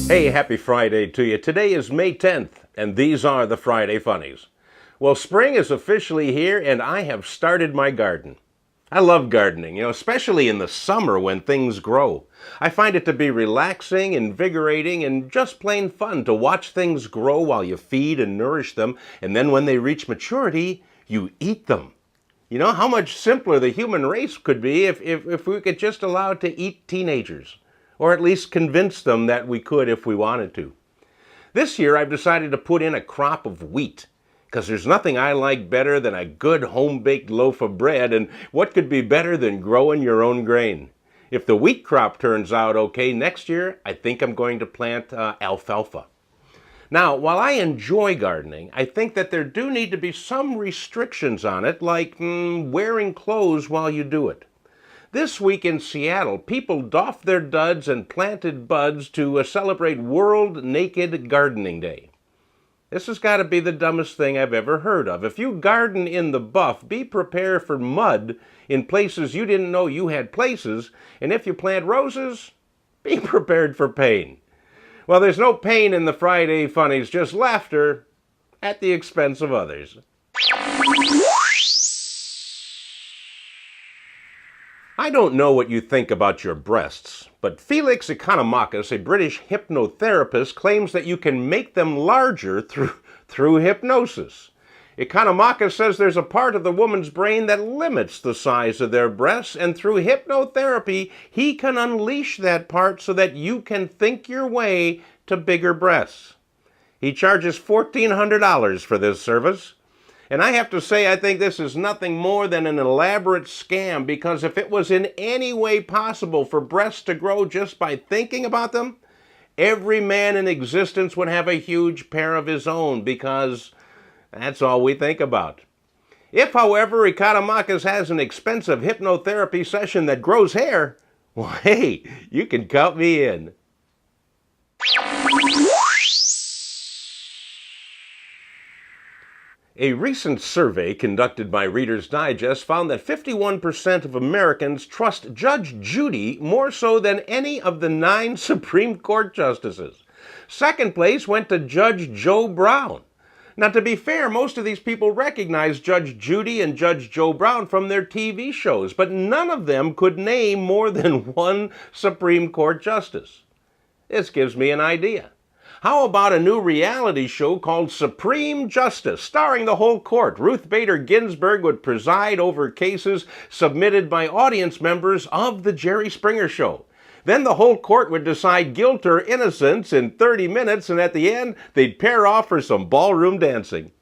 Hey, happy Friday to you. Today is May 10th, and these are the Friday Funnies. Well, spring is officially here, and I have started my garden. I love gardening, especially in the summer when things grow. I find it to be relaxing, invigorating, and just plain fun to watch things grow while you feed and nourish them, and then when they reach maturity, you eat them. You know how much simpler the human race could be if we could just allow it to eat teenagers, or at least convince them that we could if we wanted to. This year I've decided to put in a crop of wheat, because there's nothing I like better than a good home-baked loaf of bread, and what could be better than growing your own grain? If the wheat crop turns out okay next year, I think I'm going to plant alfalfa. Now, while I enjoy gardening, I think that there do need to be some restrictions on it, like wearing clothes while you do it. This week in Seattle, people doffed their duds and planted buds to celebrate World Naked Gardening Day. This has got to be the dumbest thing I've ever heard of. If you garden in the buff, be prepared for mud in places you didn't know you had places, and if you plant roses, be prepared for pain. Well, there's no pain in the Friday Funnies, just laughter at the expense of others. I don't know what you think about your breasts, but Felix Economachus, a British hypnotherapist, claims that you can make them larger through hypnosis. Economachus says there's a part of the woman's brain that limits the size of their breasts, and through hypnotherapy, he can unleash that part so that you can think your way to bigger breasts. He charges $1,400 for this service. And I have to say, I think this is nothing more than an elaborate scam, because if it was in any way possible for breasts to grow just by thinking about them, every man in existence would have a huge pair of his own, because that's all we think about. If, however, Economachus has an expensive hypnotherapy session that grows hair, well, hey, you can count me in. A recent survey conducted by Reader's Digest found that 51% of Americans trust Judge Judy more so than any of the 9 Supreme Court justices. Second place went to Judge Joe Brown. Now, to be fair, most of these people recognize Judge Judy and Judge Joe Brown from their TV shows, but none of them could name more than one Supreme Court justice. This gives me an idea. How about a new reality show called Supreme Justice, starring the whole court? Ruth Bader Ginsburg would preside over cases submitted by audience members of The Jerry Springer Show. Then the whole court would decide guilt or innocence in 30 minutes, and at the end, they'd pair off for some ballroom dancing.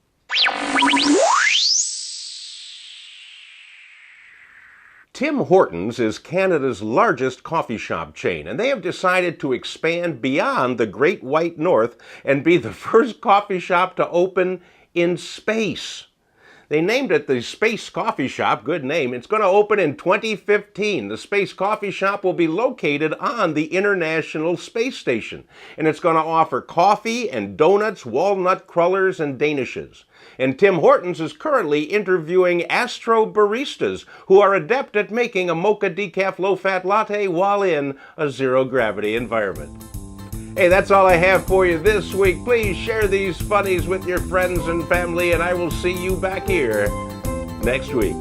Tim Hortons is Canada's largest coffee shop chain, and they have decided to expand beyond the Great White North and be the first coffee shop to open in space. They named it the Space Coffee Shop. Good name. It's going to open in 2015. The Space Coffee Shop will be located on the International Space Station, and it's going to offer coffee and donuts, walnut crullers, and danishes. And Tim Hortons is currently interviewing astro baristas who are adept at making a mocha decaf low-fat latte while in a zero-gravity environment. Hey, that's all I have for you this week. Please share these funnies with your friends and family, and I will see you back here next week.